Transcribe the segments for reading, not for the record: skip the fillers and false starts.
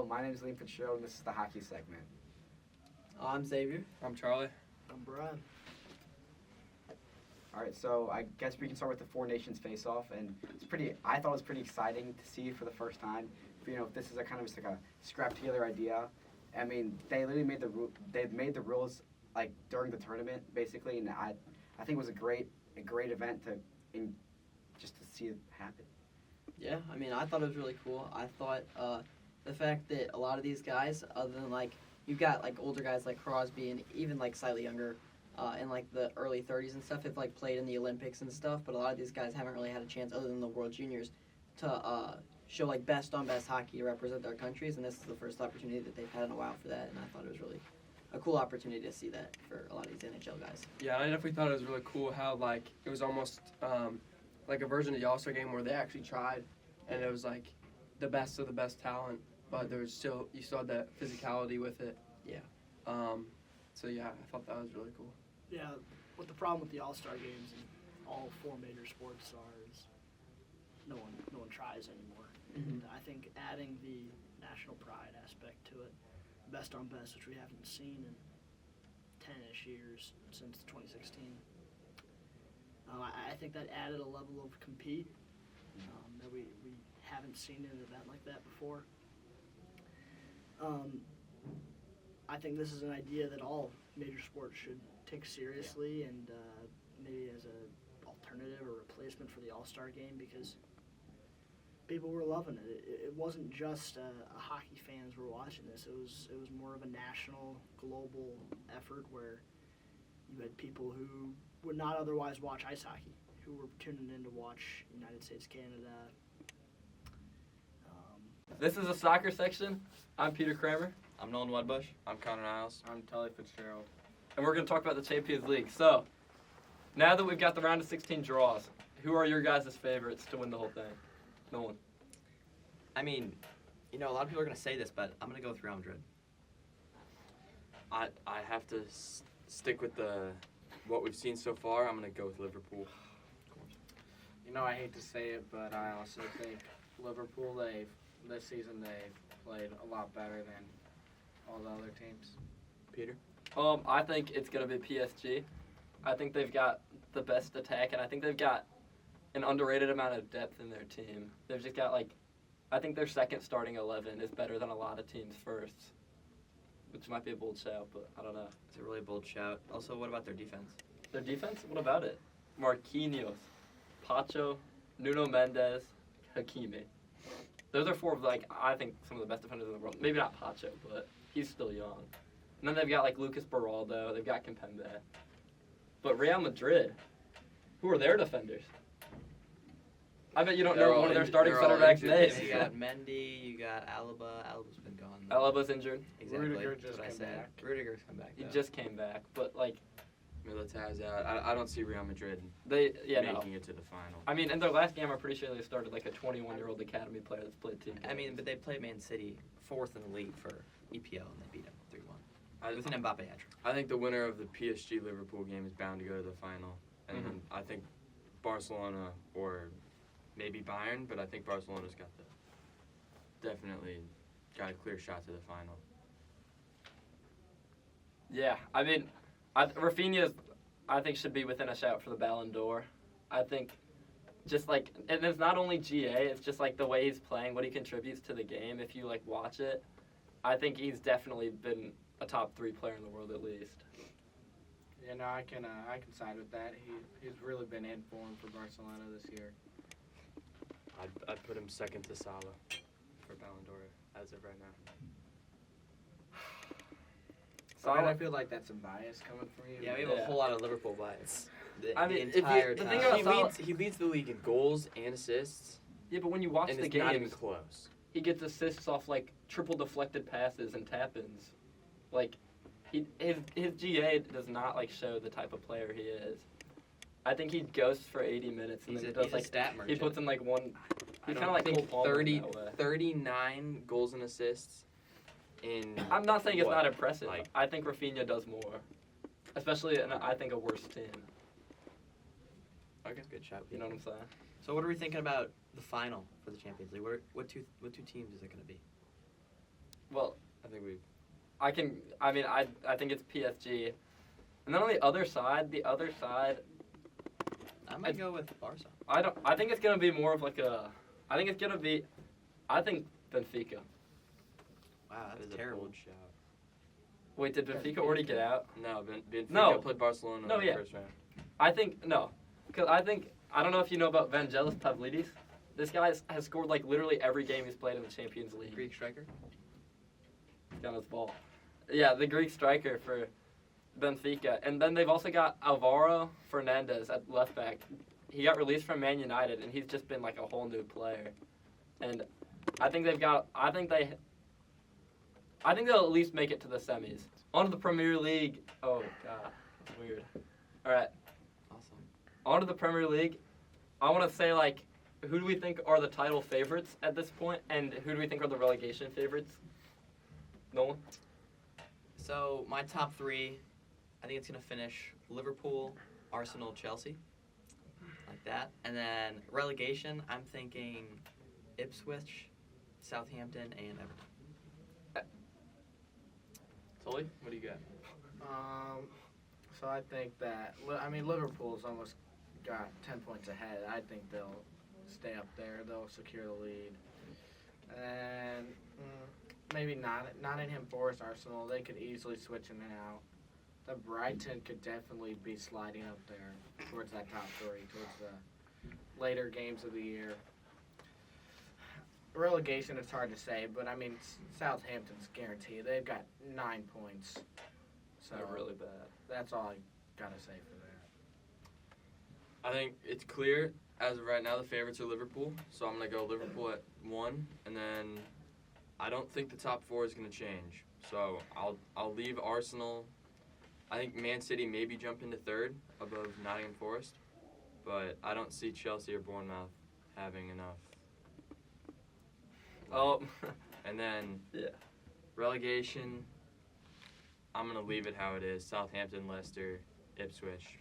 my name is Fitzgerald, and this is the hockey segment. I'm Xavier. I'm Charlie. I'm Brian. All right, so I guess we can start with the Four Nations face-off, and I thought it was pretty exciting to see for the first time. If this is a kind of just like a scrap-together idea. I mean, they literally made the rules like during the tournament, basically, and I think it was a great event just to see it happen. Yeah, I mean, I thought it was really cool. I thought the fact that a lot of these guys, other than like, you've got like older guys like Crosby and even like slightly younger, in like the early 30s and stuff, have like played in the Olympics and stuff, but a lot of these guys haven't really had a chance other than the World Juniors to show like best on best hockey to represent their countries, and this is the first opportunity that they've had in a while for that, and I thought it was really a cool opportunity to see that for a lot of these NHL guys. Yeah, I definitely thought it was really cool how like it was almost like a version of the All-Star game where they actually tried, and it was like the best of the best talent, but there was still you still had that physicality with it. Yeah. So yeah, I thought that was really cool. Yeah, what the problem with the All-Star games and all four major sports are is no one tries anymore. And I think adding the national pride aspect to it, best on best, which we haven't seen in 10-ish years since 2016, I think that added a level of compete that we haven't seen in an event like that before. I think this is an idea that all major sports should take seriously and maybe as an alternative or replacement for the All-Star game, because people were loving it. It wasn't just hockey fans were watching this. It was more of a national, global effort where you had people who would not otherwise watch ice hockey, who were tuning in to watch United States, Canada. This is a soccer section. I'm Peter Kramer. I'm Nolen Wedbush. I'm Connor Niles. I'm Tully Fitzgerald. And we're going to talk about the Champions League. So, now that we've got the round of 16 draws, who are your guys' favorites to win the whole thing? Nolen. I mean, a lot of people are going to say this, but I'm going to go with Real Madrid. I have to stick with what we've seen so far. I'm going to go with Liverpool. I hate to say it, but I also think Liverpool, this season they've played a lot better than all the other teams. Peter? I think it's going to be PSG. I think they've got the best attack, and I think they've got an underrated amount of depth in their team. They've just got, I think their second starting 11 is better than a lot of teams' firsts, which might be a bold shout, but I don't know. It's a really bold shout. Also, what about their defense? Their defense? What about it? Marquinhos, Pacho, Nuno Mendes, Hakimi. Those are four of, I think some of the best defenders in the world. Maybe not Pacho, but he's still young. And then they've got, Lucas Beraldo. They've got Kimpembe. But Real Madrid, who are their defenders? I bet you don't know one of their starting center backs' names. You got Mendy, you got Alaba. Alaba's been gone. Alaba's injured. Exactly. Rudiger just That's what I came said. back. Rudiger's come back. He though. just came back. But, Militão's out. I don't see Real Madrid making it to the final. I mean, in their last game, I'm pretty sure they started, a 21-year-old academy player that's played 2 games. I mean, but they played Man City 4th in the league for EPL, and they beat them 3-1. With an Mbappe hat-trick. I think the winner of the PSG-Liverpool game is bound to go to the final. And then I think Barcelona or maybe Bayern, but I think Barcelona's definitely got a clear shot to the final. Yeah, I mean, Rafinha, I think, should be within a shout for the Ballon d'Or. I think and it's not only GA, it's just, the way he's playing, what he contributes to the game. If you, watch it, I think he's definitely been a top 3 player in the world at least. Yeah, no, I can side with that. He's really been in form for Barcelona this year. I'd put him second to Salah for Ballon d'Or as of right now. I feel like that's some bias coming from you. Yeah, we have a whole lot of Liverpool bias. The if entire the time. thing about He leads the league in goals and assists, Yeah, but when you watch and the it's not even games, close. he gets assists off, triple deflected passes and tap-ins. His GA does not, show the type of player he is. I think he ghosts for 80 minutes and He's then a stat merchant. he puts in, one... I He's don't kind of think Cole Palmer 30, in that way. 39 goals and assists in. I'm not saying it's what? not impressive. I think Rafinha does more. Especially in, I think, a worse team. Okay. Good shout. You know what I'm saying? So what are we thinking about the final for the Champions League? What two teams is it going to be? I think it's PSG. And then on the other side, I might go with Barca. I think it's gonna be more of like a. I think Benfica. Wow, That that's is terrible. a bold shout. Wait, did Benfica already get out? No, Benfica No. played Barcelona No, in the yeah. first round. I think no, because I don't know if you know about Vangelis Pavlidis. This guy has scored like literally every game he's played in the Champions League. Greek striker. He's got his ball. Yeah, the Greek striker for Benfica, and then they've also got Alvaro Fernandez at left back. He got released from Man United, and he's just been like a whole new player. And I think they'll at least make it to the semis. On to the Premier League. Oh god, that's weird. All right. Awesome. On to the Premier League. I want to say, like, who do we think are the title favorites at this point, and who do we think are the relegation favorites? Nolen? So my top three, I think it's gonna finish Liverpool, Arsenal, Chelsea, like that, and then relegation. I'm thinking Ipswich, Southampton, and Everton. Tully, what do you got? So I think that Liverpool's almost got 10 points ahead. I think they'll stay up there. They'll secure the lead. And maybe Nottingham Forest, Arsenal. They could easily switch in and out. The Brighton could definitely be sliding up there towards that top three, towards the later games of the year. Relegation, it's hard to say, but Southampton's guaranteed. They've got 9 points. So They're really bad. that's all I gotta say for that. I think it's clear as of right now the favorites are Liverpool, so I'm gonna go Liverpool at 1, and then I don't think the top 4 is gonna change. So I'll leave Arsenal. I think Man City maybe jump into 3rd above Nottingham Forest, but I don't see Chelsea or Bournemouth having enough. Oh, And then yeah. relegation, I'm gonna leave it how it is. Southampton, Leicester, Ipswich.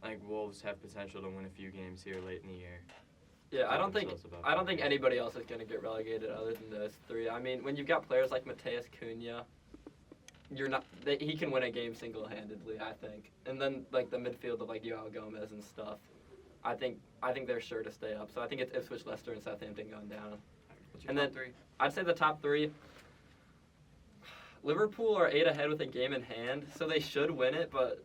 I think Wolves have potential to win a few games here late in the year. Yeah, I don't themselves above think them. anybody else is going to get relegated other than those three. I mean, when you've got players like Mateus Cunha, he can win a game single-handedly, I think. And then like the midfield of like Joao Gomez and stuff. I think they're sure to stay up. So I think it's Ipswich, Leicester, and Southampton going down. What's your And top then- three? I'd say the top 3. Liverpool are 8 ahead with a game in hand, so they should win it, but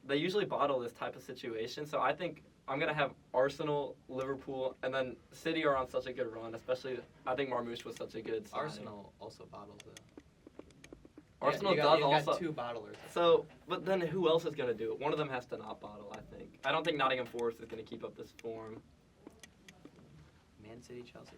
they usually bottle this type of situation. So I think I'm going to have Arsenal, Liverpool, and then City are on such a good run, especially I think Marmoush was such a good signing. Arsenal also bottles it. Arsenal you does got also. 2 bottlers. So, but then who else is going to do it? One of them has to not bottle, I think. I don't think Nottingham Forest is going to keep up this form. Man City, Chelsea.